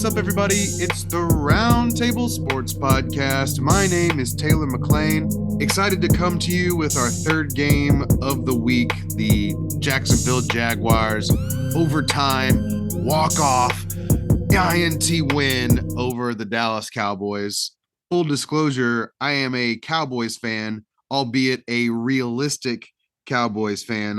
What's up, everybody? It's the Roundtable Sports Podcast. My name is Taylor McLean. Excited to come to you with our third game of the week, the Jacksonville Jaguars overtime walk-off INT win over the Dallas Cowboys. Full disclosure, I am a Cowboys fan, albeit a realistic Cowboys fan.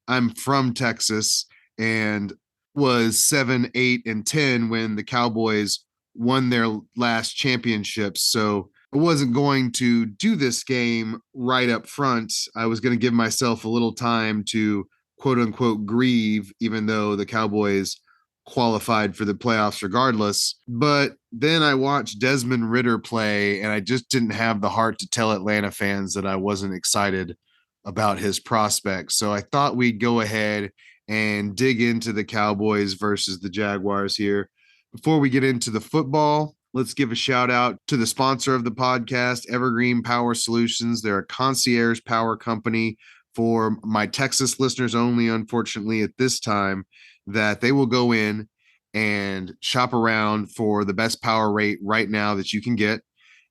I'm from Texas and was 7, 8, and 10 when the Cowboys won their last championships. So I wasn't going to do this game right up front. I was going to give myself a little time to quote unquote grieve, even though the Cowboys qualified for the playoffs regardless. But then I watched Desmond Ridder play, and I just didn't have the heart to tell Atlanta fans that I wasn't excited about his prospects. So I thought we'd go ahead and dig into the Cowboys versus the Jaguars here. Before we get into the football, let's give a shout out to the sponsor of the podcast, Evergreen Power Solutions. They're a concierge power company for my Texas listeners only, unfortunately, at this time, that they will go in and shop around for the best power rate right now that you can get.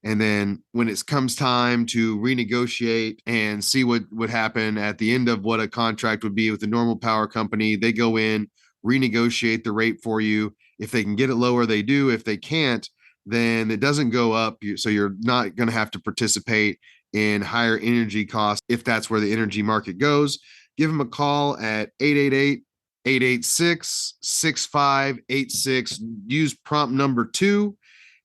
And then when it comes time to renegotiate and see what would happen at the end of what a contract would be with a normal power company, they go in, renegotiate the rate for you. If they can get it lower, they do. If they can't, then it doesn't go up. So you're not going to have to participate in higher energy costs if that's where the energy market goes. Give them a call at 888-886-6586. Use prompt number 2.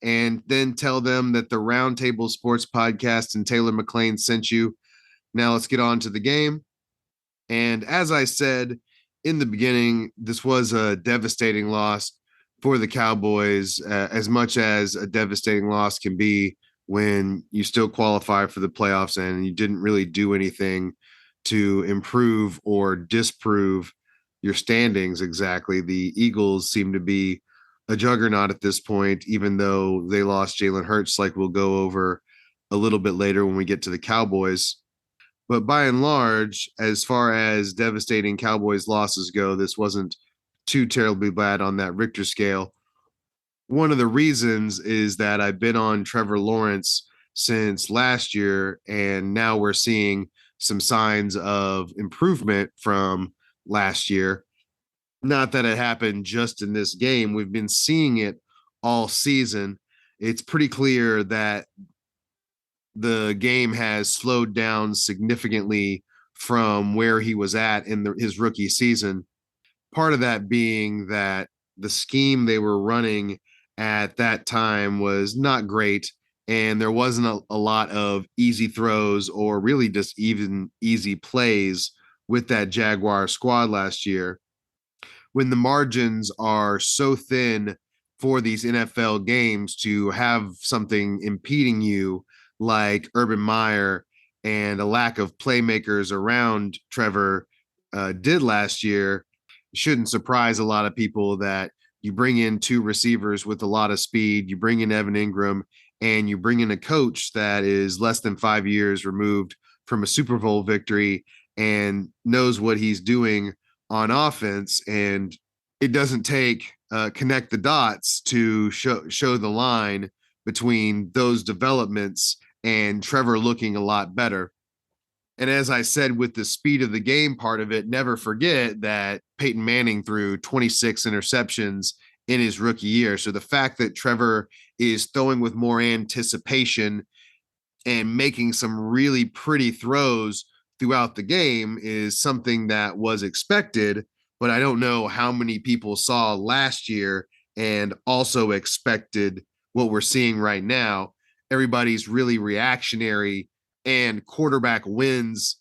And then tell them that the Roundtable Sports Podcast and Taylor McLean sent you. Now let's get on to the game. And as I said in the beginning, this was a devastating loss for the Cowboys, as much as a devastating loss can be when you still qualify for the playoffs and you didn't really do anything to improve or disprove your standings exactly. The Eagles seem to be a juggernaut at this point, even though they lost Jalen Hurts, like we'll go over a little bit later when we get to the Cowboys. But by and large, as far as devastating Cowboys losses go, this wasn't too terribly bad on that Richter scale. One of the reasons is that I've been on Trevor Lawrence since last year, and now we're seeing some signs of improvement from last year. Not that it happened just in this game. We've been seeing it all season. It's pretty clear that the game has slowed down significantly from where he was at in his rookie season. Part of that being that the scheme they were running at that time was not great, and there wasn't a lot of easy throws or really just even easy plays with that Jaguar squad last year. When the margins are so thin for these NFL games, to have something impeding you like Urban Meyer and a lack of playmakers around Trevor did last year, shouldn't surprise a lot of people that you bring in 2 receivers with a lot of speed, you bring in Evan Ingram, and you bring in a coach that is less than 5 years removed from a Super Bowl victory and knows what he's doing on offense. And it doesn't take connect the dots to show the line between those developments and Trevor looking a lot better. And as I said, with the speed of the game part of it, never forget that Peyton Manning threw 26 interceptions in his rookie year. So the fact that Trevor is throwing with more anticipation and making some really pretty throws throughout the game is something that was expected, but I don't know how many people saw last year and also expected what we're seeing right now. Everybody's really reactionary and quarterback wins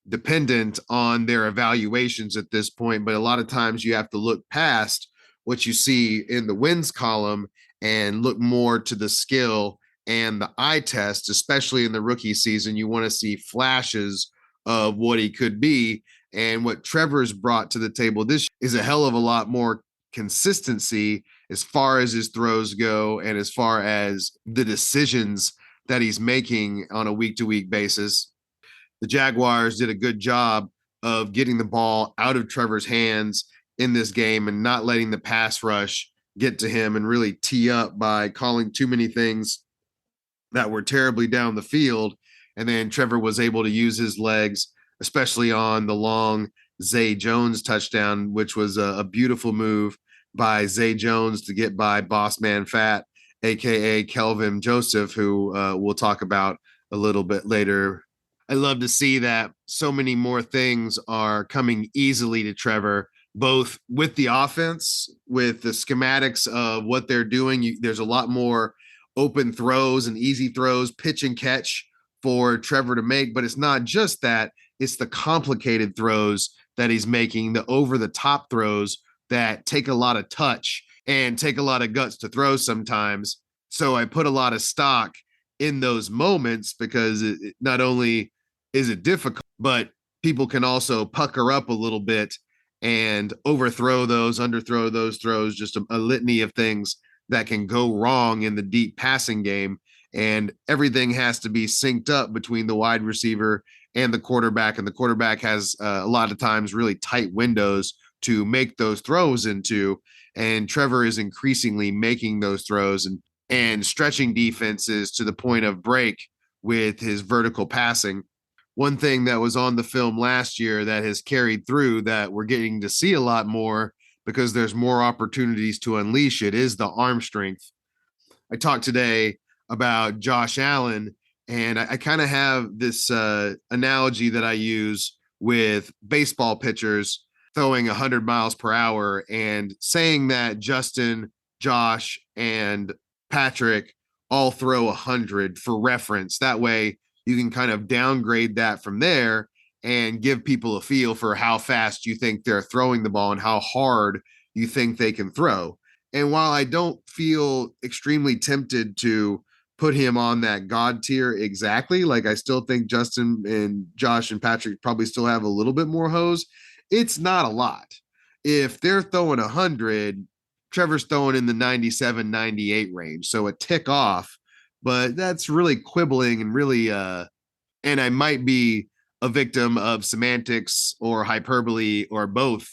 dependent on their evaluations at this point. But a lot of times you have to look past what you see in the wins column and look more to the skill and the eye test, especially in the rookie season. You want to see flashes of what he could be. And what Trevor's brought to the table this is a hell of a lot more consistency as far as his throws go and as far as the decisions that he's making on a week-to-week basis. The Jaguars did a good job of getting the ball out of Trevor's hands in this game and not letting the pass rush get to him and really tee up by calling too many things that were terribly down the field. And then Trevor was able to use his legs, especially on the long Zay Jones touchdown, which was a beautiful move by Zay Jones to get by Boss Man Fat, aka Kelvin Joseph, who we'll talk about a little bit later. I love to see that so many more things are coming easily to Trevor, both with the offense, with the schematics of what they're doing. There's a lot more open throws and easy throws, pitch and catch for Trevor to make. But it's not just that, it's the complicated throws that he's making, the over the top throws that take a lot of touch and take a lot of guts to throw sometimes. So I put a lot of stock in those moments because it not only is it difficult, but people can also pucker up a little bit and overthrow those, underthrow those throws, just a litany of things that can go wrong in the deep passing game. And everything has to be synced up between the wide receiver and the quarterback. And the quarterback has a lot of times really tight windows to make those throws into. And Trevor is increasingly making those throws and stretching defenses to the point of break with his vertical passing. One thing that was on the film last year that has carried through that we're getting to see a lot more because there's more opportunities to unleash it is the arm strength. I talked today about Josh Allen, and I kind of have this analogy that I use with baseball pitchers throwing 100 miles per hour and saying that Justin, Josh, and Patrick all throw 100 for reference. That way you can kind of downgrade that from there and give people a feel for how fast you think they're throwing the ball and how hard you think they can throw. And while I don't feel extremely tempted to put him on that God tier exactly, like I still think Justin and Josh and Patrick probably still have a little bit more hose, it's not a lot. If they're throwing 100, Trevor's throwing in the 97, 98 range. So a tick off, but that's really quibbling and really, and I might be a victim of semantics or hyperbole or both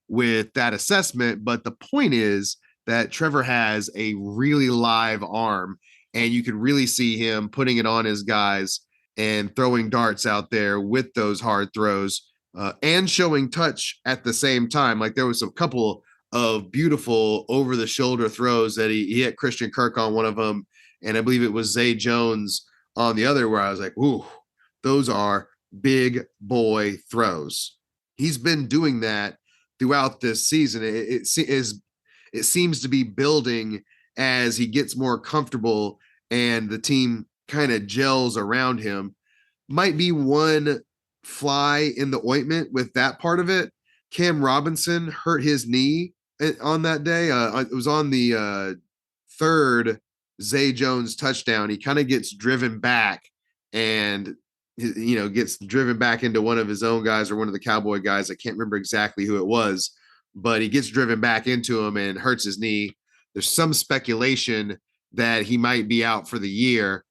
with that assessment. But the point is that Trevor has a really live arm, and you can really see him putting it on his guys and throwing darts out there with those hard throws and showing touch at the same time. Like there was a couple of beautiful over the shoulder throws that he hit Christian Kirk on one of them. And I believe it was Zay Jones on the other, where I was like, ooh, those are big boy throws. He's been doing that throughout this season. It seems to be building as he gets more comfortable and the team kind of gels around him. Might be one fly in the ointment with that part of it. Cam Robinson hurt his knee on that day. It was on the third Zay Jones touchdown. He kind of gets driven back and gets driven back into one of his own guys or one of the Cowboy guys. I can't remember exactly who it was, but he gets driven back into him and hurts his knee. There's some speculation that he might be out for the year.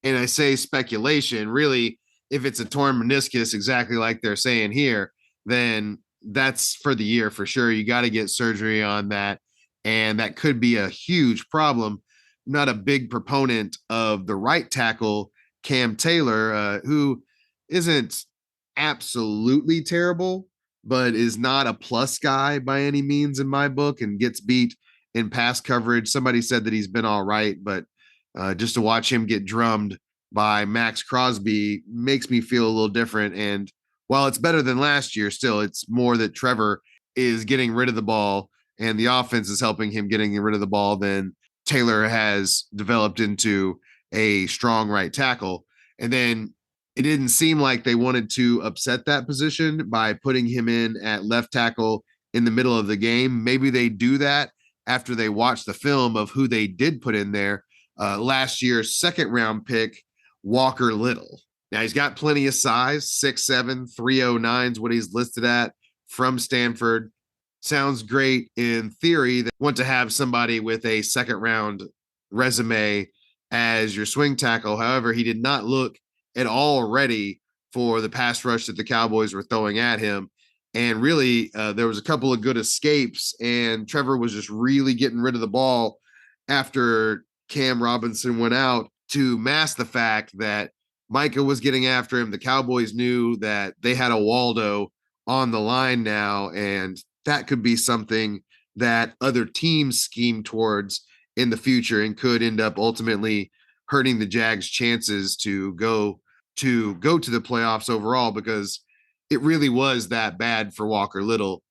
And I say speculation, really, if it's a torn meniscus, exactly like they're saying here, then that's for the year for sure. You got to get surgery on that. And that could be a huge problem. I'm not a big proponent of the right tackle, Cam Taylor, who isn't absolutely terrible, but is not a plus guy by any means in my book and gets beat in pass coverage. Somebody said that he's been all right, but just to watch him get drummed by Max Crosby makes me feel a little different. And while it's better than last year, still, it's more that Trevor is getting rid of the ball and the offense is helping him getting rid of the ball than Taylor has developed into a strong right tackle. And then it didn't seem like they wanted to upset that position by putting him in at left tackle in the middle of the game. Maybe they do that after they watch the film of who they did put in there. Last year's second round pick, Walker Little. Now he's got plenty of size, 6'7", 309 is what he's listed at, from Stanford. Sounds great in theory. They want to have somebody with a second round resume as your swing tackle. However, he did not look at all ready for the pass rush that the Cowboys were throwing at him. And really, there was a couple of good escapes, and Trevor was just really getting rid of the ball after Cam Robinson went out to mask the fact that Micah was getting after him. The Cowboys knew that they had a Waldo on the line now, and that could be something that other teams scheme towards in the future and could end up ultimately hurting the Jags' chances to go to the playoffs overall, because it really was that bad for Walker Little.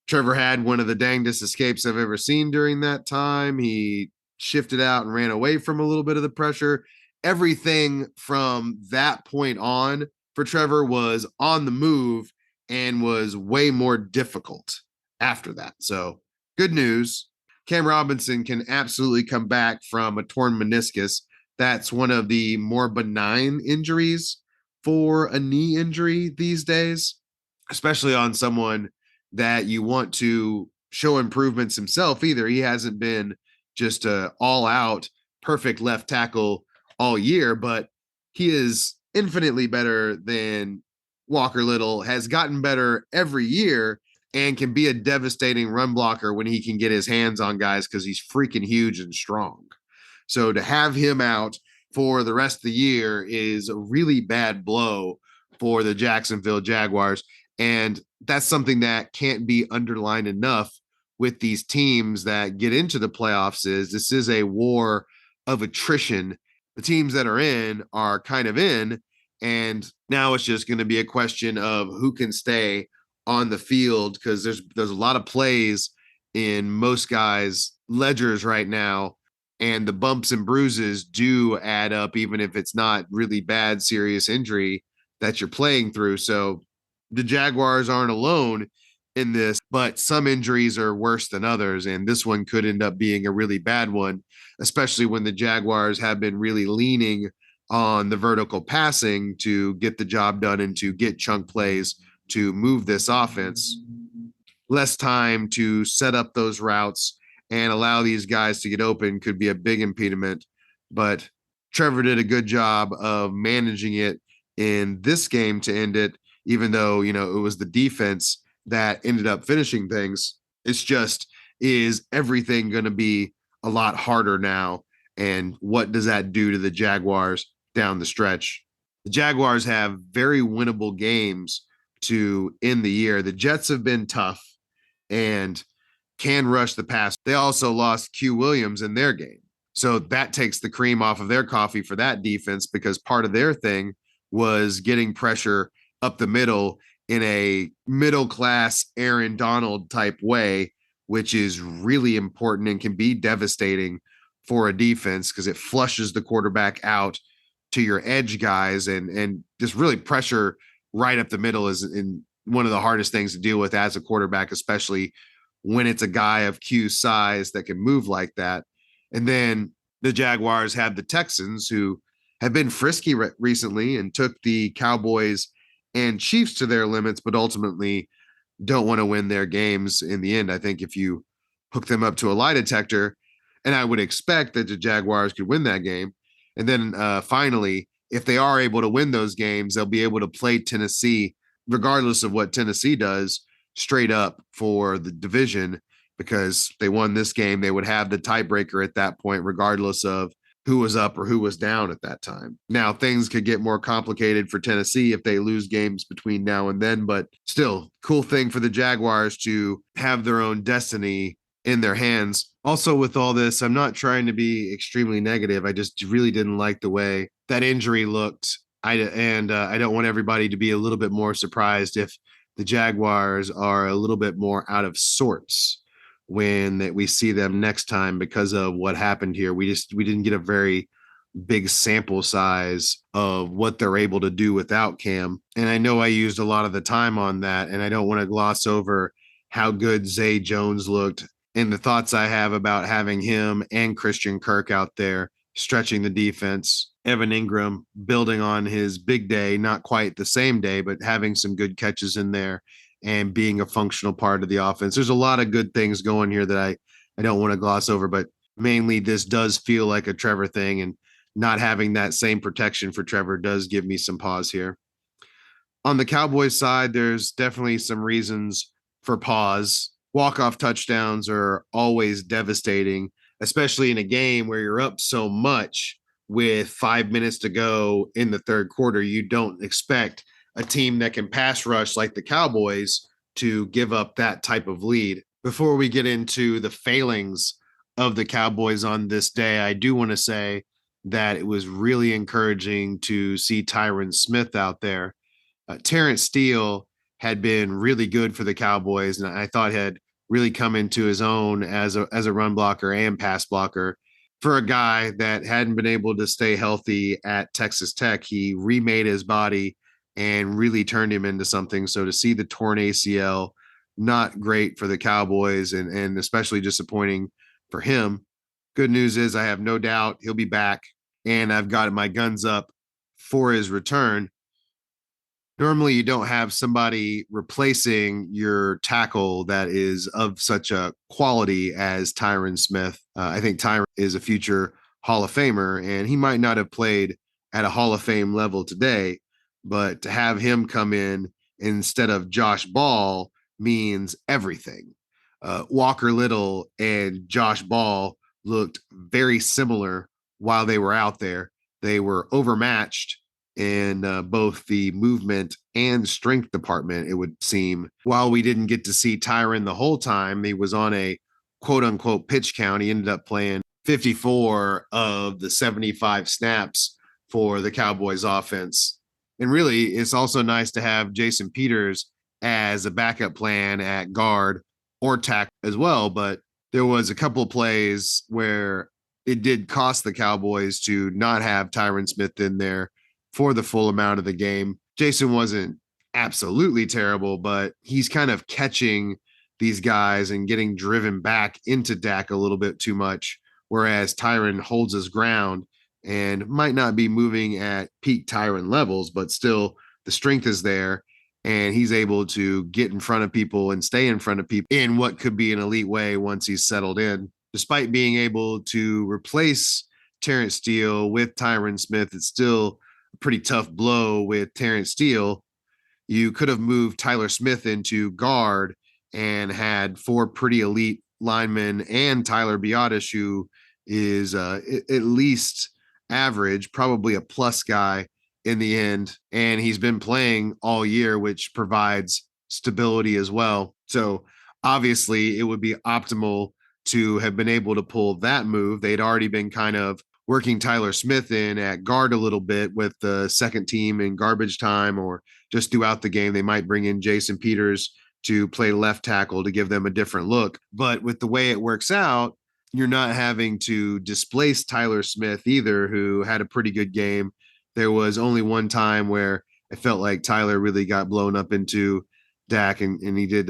Trevor had one of the dangest escapes I've ever seen during that time. He shifted out and ran away from a little bit of the pressure. Everything from that point on for Trevor was on the move and was way more difficult after that. So, good news. Cam Robinson can absolutely come back from a torn meniscus. That's one of the more benign injuries for a knee injury these days, especially on someone that you want to show improvements himself either. He hasn't been just a all out perfect left tackle all year, but he is infinitely better than Walker Little, has gotten better every year, and can be a devastating run blocker when he can get his hands on guys because he's freaking huge and strong. So to have him out for the rest of the year is a really bad blow for the Jacksonville Jaguars. And that's something that can't be underlined enough with these teams that get into the playoffs. Is this is a war of attrition. The teams that are in are kind of in, and now it's just going to be a question of who can stay on the field, because there's a lot of plays in most guys' ledgers right now, and the bumps and bruises do add up, even if it's not really bad, serious injury that you're playing through. So the Jaguars aren't alone in this, but some injuries are worse than others. And this one could end up being a really bad one, especially when the Jaguars have been really leaning on the vertical passing to get the job done and to get chunk plays to move this offense. Less time to set up those routes and allow these guys to get open could be a big impediment. But Trevor did a good job of managing it in this game to end it, even though, it was the defense that ended up finishing things. It's just, is everything going to be a lot harder now? And what does that do to the Jaguars down the stretch? The Jaguars have very winnable games to end the year. The Jets have been tough and can rush the pass. They also lost Q Williams in their game. So that takes the cream off of their coffee for that defense, because part of their thing was getting pressure up the middle in a middle class Aaron Donald type way, which is really important and can be devastating for a defense because it flushes the quarterback out to your edge guys, and just really pressure right up the middle is in one of the hardest things to deal with as a quarterback, especially when it's a guy of Q's size that can move like that. And then the Jaguars have the Texans, who have been frisky recently and took the Cowboys and Chiefs to their limits, but ultimately don't want to win their games in the end. I think if you hook them up to a lie detector, and I would expect that the Jaguars could win that game. And then finally, if they are able to win those games, they'll be able to play Tennessee, regardless of what Tennessee does, straight up for the division, because they won this game. They would have the tiebreaker at that point, regardless of who was up or who was down at that time. Now, things could get more complicated for Tennessee if they lose games between now and then, but still, cool thing for the Jaguars to have their own destiny in their hands. Also, with all this, I'm not trying to be extremely negative. I just really didn't like the way that injury looked. I don't want everybody to be a little bit more surprised if the Jaguars are a little bit more out of sorts when we see them next time because of what happened here. We didn't get a very big sample size of what they're able to do without Cam. And I know I used a lot of the time on that, and I don't want to gloss over how good Zay Jones looked and the thoughts I have about having him and Christian Kirk out there stretching the defense. Evan Ingram building on his big day, not quite the same day, but having some good catches in there and being a functional part of the offense. There's a lot of good things going here that I don't want to gloss over, but mainly this does feel like a Trevor thing, and not having that same protection for Trevor does give me some pause here. On the Cowboys side, there's definitely some reasons for pause. Walk-off touchdowns are always devastating, especially in a game where you're up so much with 5 minutes to go in the third quarter. You don't expect a team that can pass rush like the Cowboys to give up that type of lead. Before we get into the failings of the Cowboys on this day, I do want to say that it was really encouraging to see Tyron Smith out there. Terrence Steele had been really good for the Cowboys, and I thought had really come into his own as a run blocker and pass blocker. For a guy that hadn't been able to stay healthy at Texas Tech, he remade his body and really turned him into something. So to see the torn ACL, not great for the Cowboys, and especially disappointing for him. Good news is I have no doubt he'll be back, and I've got my guns up for his return. Normally you don't have somebody replacing your tackle that is of such a quality as Tyron Smith. I think Tyron is a future Hall of Famer, and he might not have played at a Hall of Fame level today, but to have him come in instead of Josh Ball means everything. Walker Little and Josh Ball looked very similar while they were out there. They were overmatched in both the movement and strength department, it would seem. While we didn't get to see Tyron the whole time, he was on a quote unquote pitch count. He ended up playing 54 of the 75 snaps for the Cowboys offense. And really, it's also nice to have Jason Peters as a backup plan at guard or tackle as well. But there was a couple of plays where it did cost the Cowboys to not have Tyron Smith in there for the full amount of the game. Jason wasn't absolutely terrible, but he's kind of catching these guys and getting driven back into Dak a little bit too much, whereas Tyron holds his ground and might not be moving at peak Tyron levels, but still the strength is there, and he's able to get in front of people and stay in front of people in what could be an elite way once he's settled in. Despite being able to replace Terrence Steele with Tyron Smith, it's still pretty tough blow with Terrence Steele. You could have moved Tyler Smith into guard and had four pretty elite linemen and Tyler Biotish, who is at least average, probably a plus guy in the end. And he's been playing all year, which provides stability as well. So obviously it would be optimal to have been able to pull that move. They'd already been kind of working Tyler Smith in at guard a little bit with the second team in garbage time or just throughout the game. They might bring in Jason Peters to play left tackle to give them a different look. But with the way it works out, you're not having to displace Tyler Smith either, who had a pretty good game. There was only one time where it felt like Tyler really got blown up into Dak, and he did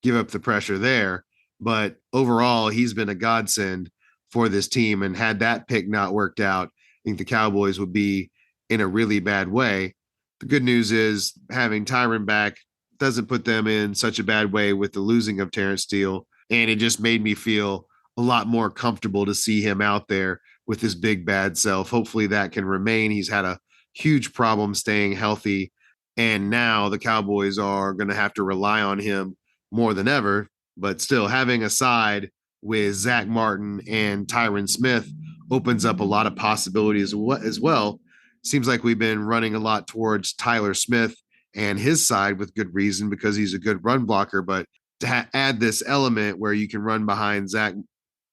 give up the pressure there. But overall, he's been a godsend for this team. And had that pick not worked out, I think the Cowboys would be in a really bad way. The good news is having Tyron back doesn't put them in such a bad way with the losing of Terrence Steele. And it just made me feel a lot more comfortable to see him out there with his big bad self. Hopefully that can remain. He's had a huge problem staying healthy. And now the Cowboys are going to have to rely on him more than ever. But still, having a side with Zach Martin and Tyron Smith opens up a lot of possibilities as well. Seems like we've been running a lot towards Tyler Smith and his side with good reason because he's a good run blocker. But to add this element where you can run behind Zach,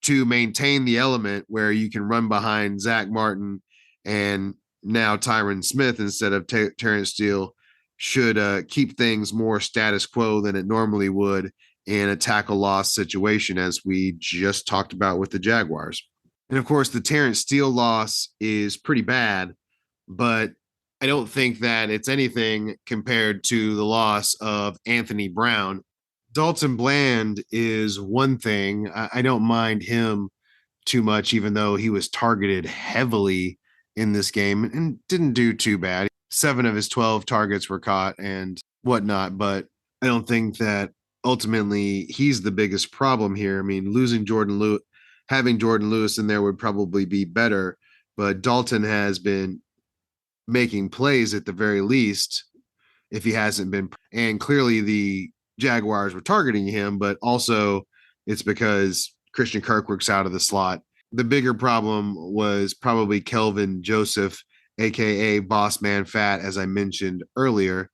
to maintain the element where you can run behind Zach Martin and now Tyron Smith instead of Terrence Steele, should keep things more status quo than it normally would in a tackle loss situation, as we just talked about with the Jaguars. And of course, the Terrence Steele loss is pretty bad, but I don't think that it's anything compared to the loss of Anthony Brown. Dalton Bland is one thing. I don't mind him too much, even though he was targeted heavily in this game and didn't do too bad. 7 of his 12 targets were caught and whatnot, but I don't think that ultimately he's the biggest problem here. I mean, having Jordan Lewis in there would probably be better, but Dalton has been making plays at the very least. if he hasn't been. And clearly the Jaguars were targeting him, but also it's because Christian Kirk works out of the slot. The bigger problem was probably Kelvin Joseph, aka Boss Man Fat, as I mentioned earlier.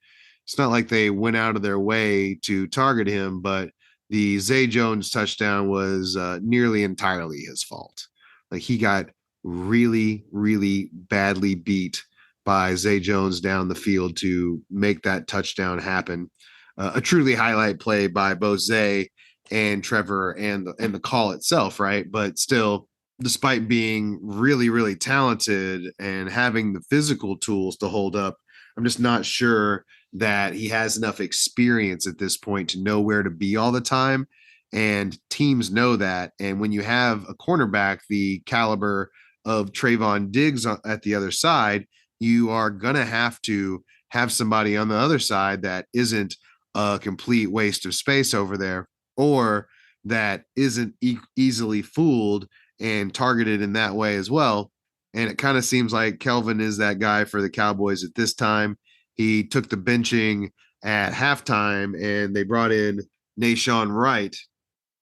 It's not like they went out of their way to target him, but the Zay Jones touchdown was nearly entirely his fault. Like he got really, really badly beat by Zay Jones down the field to make that touchdown happen. A truly highlight play by both Zay and Trevor and the call itself, right? But still, despite being really, really talented and having the physical tools to hold up, I'm just not sure that he has enough experience at this point to know where to be all the time. And teams know that. And when you have a cornerback the caliber of Trayvon Diggs at the other side, you are going to have somebody on the other side that isn't a complete waste of space over there, or that isn't easily fooled and targeted in that way as well. And it kind of seems like Kelvin is that guy for the Cowboys at this time. He took the benching at halftime and they brought in Nashawn Wright.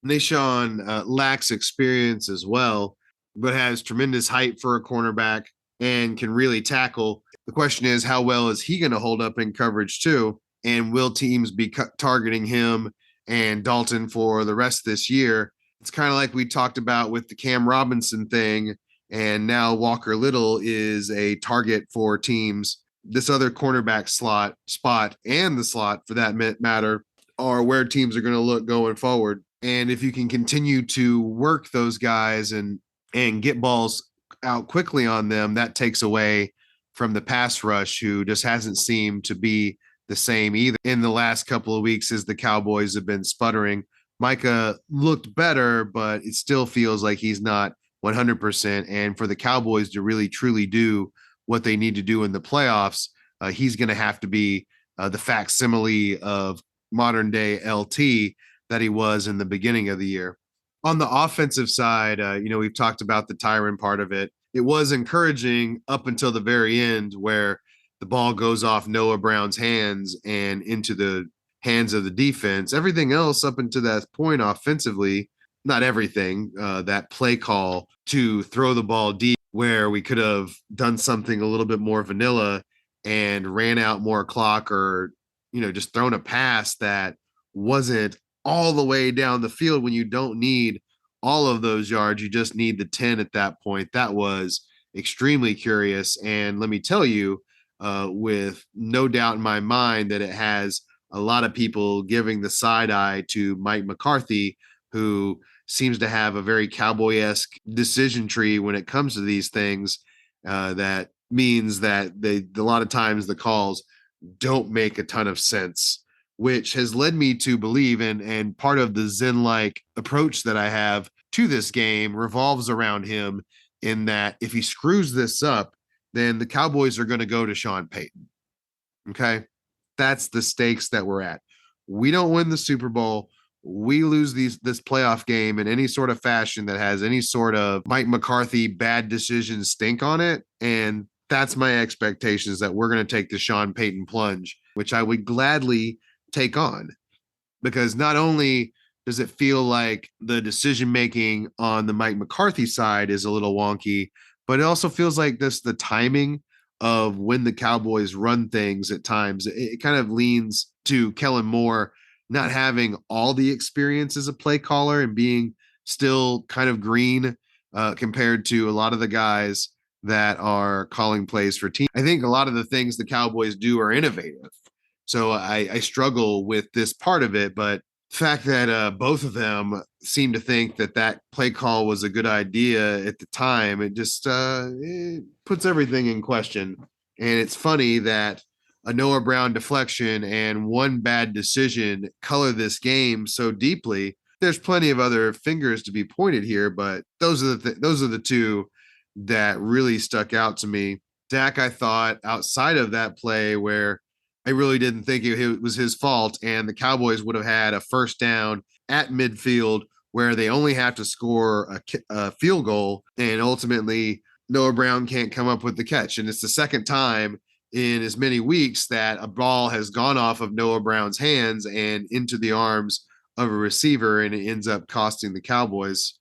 Nashawn lacks experience as well, but has tremendous height for a cornerback and can really tackle. The question is, how well is he going to hold up in coverage too? And will teams be targeting him and Dalton for the rest of this year? It's kind of like we talked about with the Cam Robinson thing, and now Walker Little is a target for teams. This other cornerback spot and the slot for that matter are where teams are going to look going forward. And if you can continue to work those guys and get balls out quickly on them, that takes away from the pass rush, who just hasn't seemed to be the same either in the last couple of weeks as the Cowboys have been sputtering. Micah looked better, but it still feels like he's not 100%. And for the Cowboys to really truly do what they need to do in the playoffs, he's going to have to be the facsimile of modern day LT that he was in the beginning of the year. On the offensive side, we've talked about the Tyron part of it. It was encouraging up until the very end where the ball goes off Noah Brown's hands and into the hands of the defense. Everything else up until that point offensively, not everything, that play call to throw the ball deep where we could have done something a little bit more vanilla and ran out more clock, or, just thrown a pass that wasn't all the way down the field when you don't need all of those yards. You just need the 10 at that point. That was extremely curious. And let me tell you, with no doubt in my mind that it has a lot of people giving the side eye to Mike McCarthy, who seems to have a very Cowboy-esque decision tree when it comes to these things. That means that a lot of times the calls don't make a ton of sense, which has led me to believe, and part of the Zen-like approach that I have to this game revolves around him, in that if he screws this up, then the Cowboys are going to go to Sean Payton. Okay? That's the stakes that we're at. We don't win the Super Bowl. We lose this playoff game in any sort of fashion that has any sort of Mike McCarthy bad decision stink on it. And that's my expectation, is that we're going to take the Sean Payton plunge, which I would gladly take on, because not only does it feel like the decision-making on the Mike McCarthy side is a little wonky, but it also feels like the timing of when the Cowboys run things at times, it kind of leans to Kellen Moore not having all the experience as a play caller and being still kind of green compared to a lot of the guys that are calling plays for teams. I think a lot of the things the Cowboys do are innovative. So I struggle with this part of it, but the fact that both of them seem to think that play call was a good idea at the time, it just it puts everything in question. And it's funny that a Noah Brown deflection and one bad decision color this game so deeply. There's plenty of other fingers to be pointed here, but those are the two that really stuck out to me. Dak, I thought, outside of that play where I really didn't think it was his fault, and the Cowboys would have had a first down at midfield where they only have to score a field goal, and ultimately Noah Brown can't come up with the catch. And it's the second time in as many weeks that a ball has gone off of Noah Brown's hands and into the arms of a receiver, and it ends up costing the Cowboys.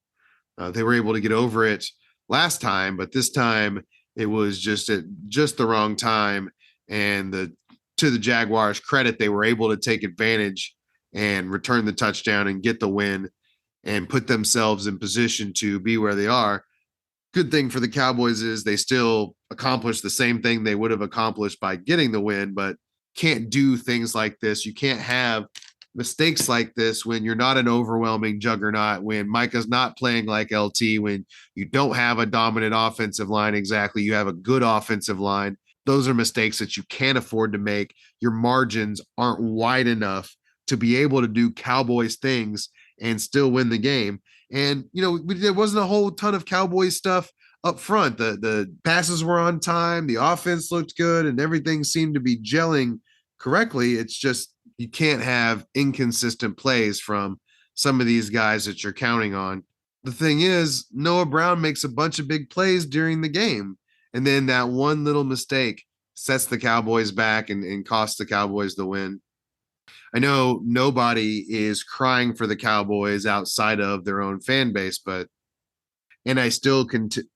They were able to get over it last time, but this time it was just at just the wrong time. And to the Jaguars' credit, they were able to take advantage and return the touchdown and get the win and put themselves in position to be where they are. Good thing for the Cowboys is they still accomplished the same thing they would have accomplished by getting the win, but can't do things like this. You can't have mistakes like this when you're not an overwhelming juggernaut, when Micah's not playing like LT, when you don't have a dominant offensive line exactly, you have a good offensive line. Those are mistakes that you can't afford to make. Your margins aren't wide enough to be able to do Cowboys things and still win the game. And, there wasn't a whole ton of Cowboys stuff up front. The passes were on time, the offense looked good, and everything seemed to be gelling correctly. It's just you can't have inconsistent plays from some of these guys that you're counting on. The thing is, Noah Brown makes a bunch of big plays during the game, and then that one little mistake sets the Cowboys back and costs the Cowboys the win. I know nobody is crying for the Cowboys outside of their own fan base, and I still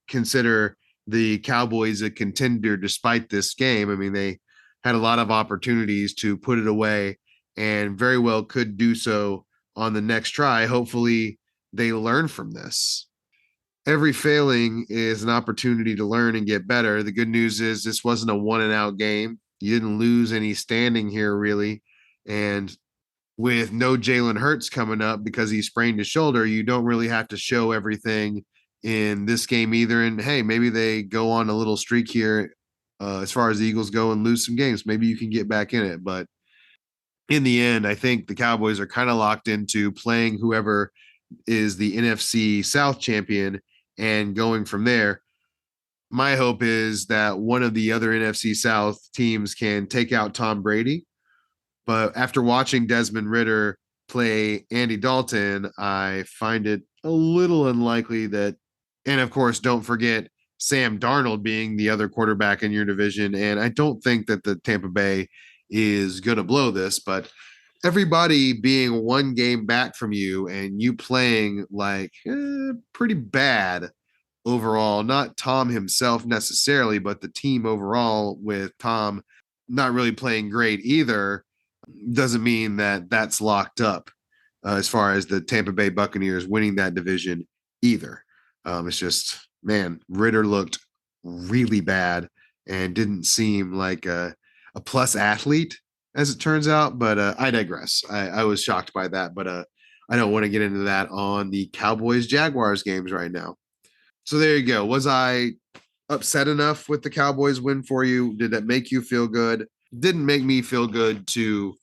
consider the Cowboys a contender despite this game. I mean, they had a lot of opportunities to put it away and very well could do so on the next try. Hopefully they learn from this. Every failing is an opportunity to learn and get better. The good news is this wasn't a one and out game. You didn't lose any standing here, really. And with no Jalen Hurts coming up because he sprained his shoulder, you don't really have to show everything in this game either. And hey, maybe they go on a little streak here as far as the Eagles go and lose some games. Maybe you can get back in it. But in the end, I think the Cowboys are kind of locked into playing whoever is the NFC South champion and going from there. My hope is that one of the other NFC South teams can take out Tom Brady. But after watching Desmond Ridder play Andy Dalton, I find it a little unlikely that, and of course, don't forget Sam Darnold being the other quarterback in your division. And I don't think that the Tampa Bay is going to blow this, but everybody being one game back from you and you playing like pretty bad overall, not Tom himself necessarily, but the team overall with Tom not really playing great either, doesn't mean that that's locked up as far as the Tampa Bay Buccaneers winning that division either. It's just, man, Ridder looked really bad and didn't seem like a plus athlete, as it turns out. But I digress. I was shocked by that, but I don't want to get into that on the Cowboys-Jaguars games right now. So there you go. Was I upset enough with the Cowboys win for you? Did that make you feel good? Didn't make me feel good to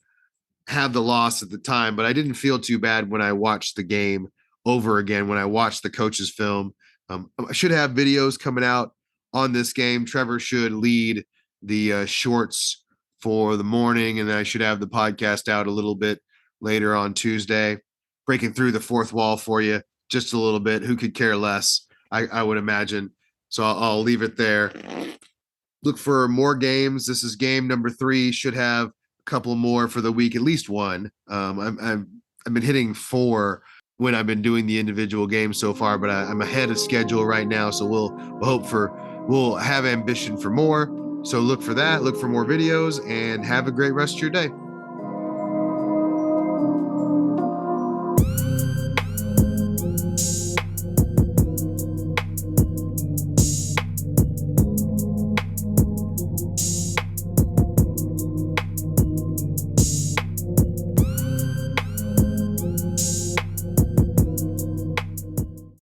have the loss at the time, but I didn't feel too bad when I watched the game over again, when I watched the coach's film. I should have videos coming out on this game. Trevor should lead the shorts for the morning, and I should have the podcast out a little bit later on Tuesday, breaking through the fourth wall for you just a little bit. Who could care less, I would imagine. So I'll leave it there. Look for more games. This is game number 3. Should have a couple more for the week, at least one. I've been hitting 4 when I've been doing the individual games so far, but I'm ahead of schedule right now. So we'll have ambition for more. So look for that. Look for more videos and have a great rest of your day.